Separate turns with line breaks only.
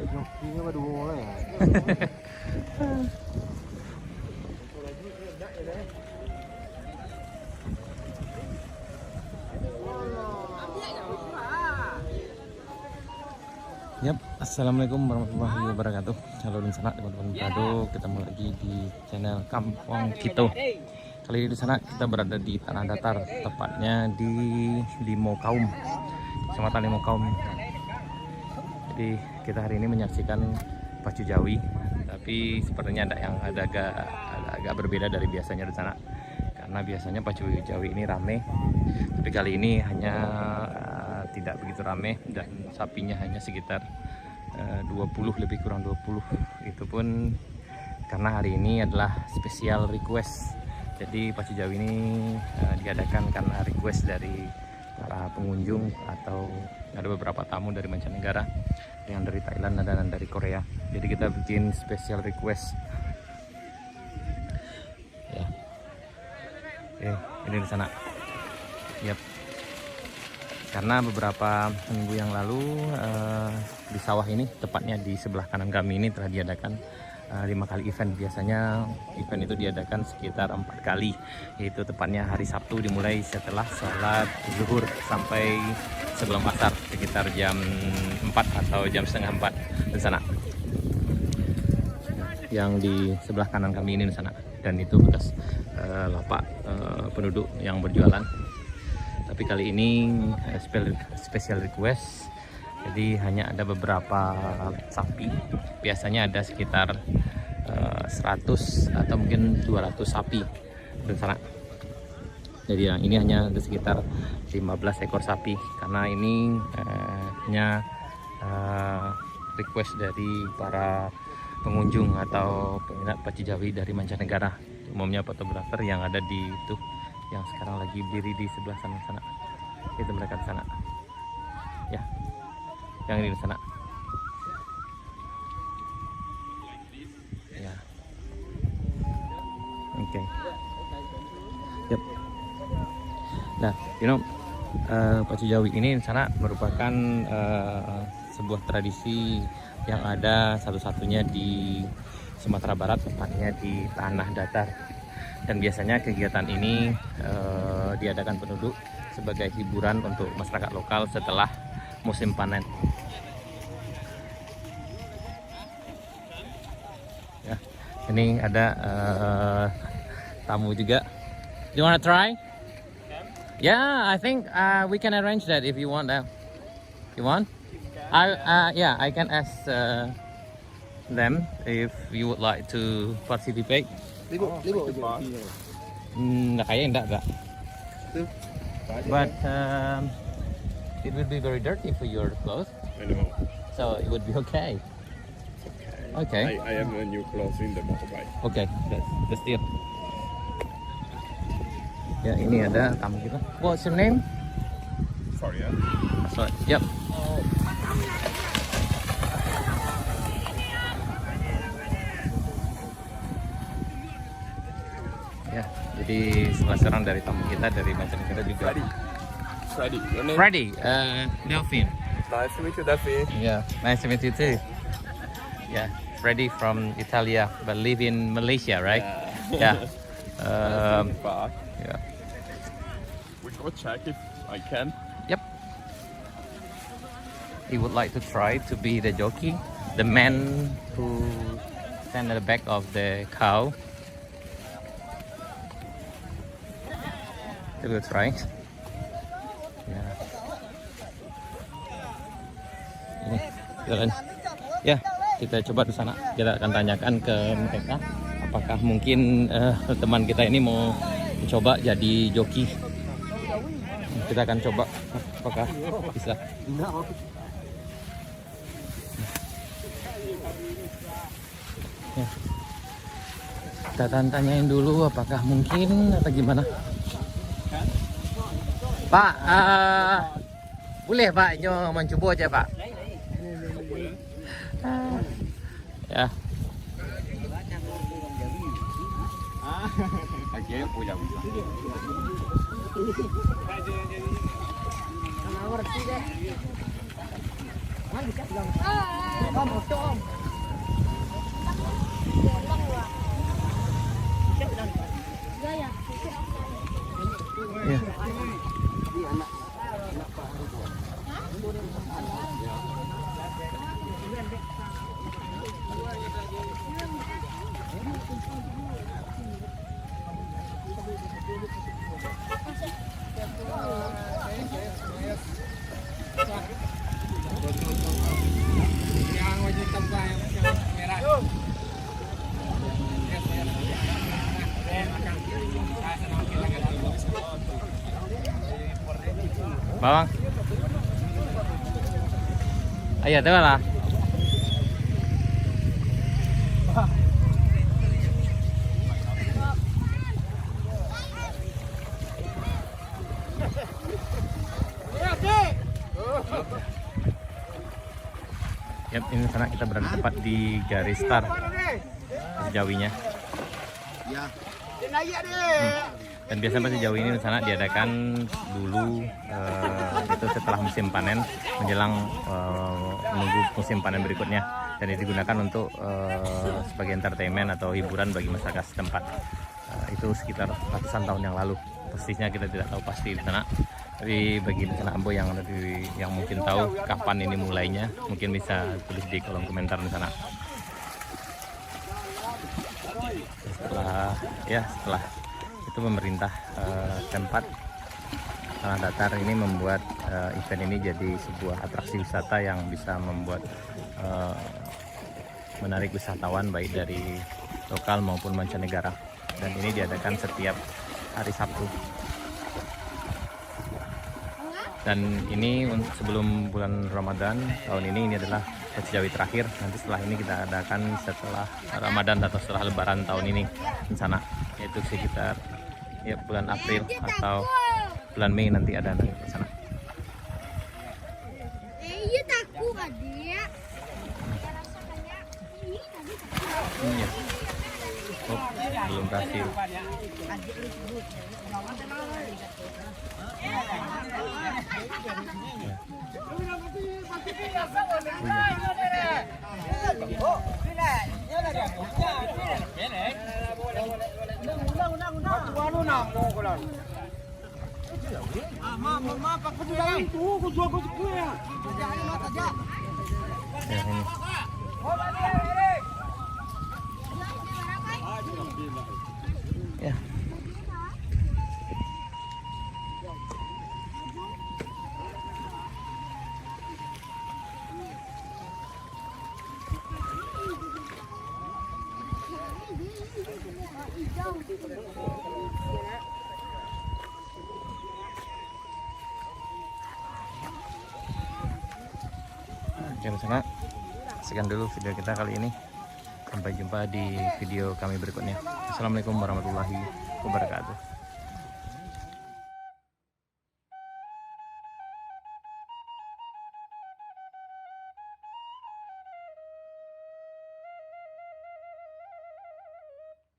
Jokinya pada bola ya. Yap, assalamualaikum warahmatullahi wabarakatuh. Halo dan sana teman-teman Bado, ketemu lagi di channel Kampung Kito. Kali ini di sana kita berada di tanah datar, tepatnya di Limo Kaum, Kecamatan Limo Kaum. Jadi kita hari ini menyaksikan pacu Jawi, tapi sepertinya ada agak berbeda dari biasanya di sana. Karena biasanya pacu Jawi ini rame, tapi kali ini hanya tidak begitu rame dan sapinya hanya sekitar 20, lebih kurang 20. Itu pun karena hari ini adalah special request. Jadi pacu Jawi ini diadakan karena request dari para pengunjung atau ada beberapa tamu dari mancanegara, yang dari Thailand dan dari Korea. Jadi kita bikin special request ya. Ini di sana. Yap. Karena beberapa minggu yang lalu di sawah ini, tepatnya di sebelah kanan kami ini, telah diadakan 5 kali event. Biasanya event itu diadakan sekitar 4 kali, yaitu tepatnya hari Sabtu dimulai setelah sholat zuhur sampai sebelum asar, sekitar jam 4 atau jam setengah 4 di sana. Yang di sebelah kanan kami ini di sana, dan itu bekas lapak penduduk yang berjualan. Tapi kali ini special request, jadi hanya ada beberapa sapi. Biasanya ada sekitar 100 atau mungkin 200 sapi di sana. Jadi yang ini hanya ada sekitar 15 ekor sapi, karena ini hanya request dari para pengunjung atau peminat pacu Jawi dari mancanegara, umumnya fotografer yang ada di itu, yang sekarang lagi berdiri di sebelah sana. Itu mereka di sana ya, yang ini di sana ya. Oke. Yep. Nah, pacu Jawi ini di sana merupakan sebuah tradisi yang ada satu-satunya di Sumatera Barat, tepatnya di tanah datar. Dan biasanya kegiatan ini diadakan penduduk sebagai hiburan untuk masyarakat lokal setelah musim panen. Ya, ini ada tamu juga. Do you wanna try? Yeah, I think we can arrange that if you want that. You want? Yeah, I can ask them if you would like to participate. Kayaknya enggak. But it would be very dirty for your clothes.
I know.
So it would be okay. Okay.
I have a new clothes in the motorbike.
Okay, that's deal. Ya, ini ada tamu kita. What's your name?
Sorry, yeah.
Sorry. Yep. Ya, jadi salah seorang dari tamu kita dari mancanegara juga.
Freddy. Your name?
Freddy, Delphine.
Nice to meet you, Duffy.
Yeah, nice to meet you too. Yeah, Freddy from Italia, but live in Malaysia, right? Yeah.
Far.
Yeah.
We go check if I can.
Yep. He would like to try to be the jockey, the man who stand at the back of the cow. He will try. Yeah. Ini jalan. Ya, kita coba di sana. Kita akan tanyakan ke mereka apakah mungkin teman kita ini mau coba jadi joki. Kita akan coba apakah bisa. Kita tanyain dulu apakah mungkin atau gimana. Pak, boleh Pak nyo mencoba aja Pak. Ya.
Aquí punya.
Ya. Bawang. Ayo, teman lah. Yap, ini sana kita berada tepat di garis start Jawinya. Dan biasanya pasti Jawi ini di sana diadakan dulu itu setelah musim panen menjelang menunggu musim panen berikutnya, dan ini digunakan untuk sebagai entertainment atau hiburan bagi masyarakat setempat. Itu sekitar ratusan tahun yang lalu, persisnya kita tidak tahu pasti di sana. Tapi bagi peternak Ambo yang ada yang mungkin tahu kapan ini mulainya, mungkin bisa tulis di kolom komentar di sana. Setelah itu pemerintah tempat Tanah Datar ini membuat event ini jadi sebuah atraksi wisata yang bisa membuat menarik wisatawan baik dari lokal maupun mancanegara, dan ini diadakan setiap hari Sabtu. Dan ini sebelum bulan Ramadan tahun ini adalah Fest Jawi terakhir. Nanti setelah ini kita adakan setelah Ramadan atau setelah Lebaran tahun ini di sana, yaitu sekitar ya bulan April atau bulan Mei nanti ada di sana.
Iya takut adik.
Iya. Oh, belum kasih. Ya, ini. Ya. Oke, sana sekian dulu video kita kali ini. Sampai jumpa di video kami berikutnya. Assalamualaikum warahmatullahi wabarakatuh.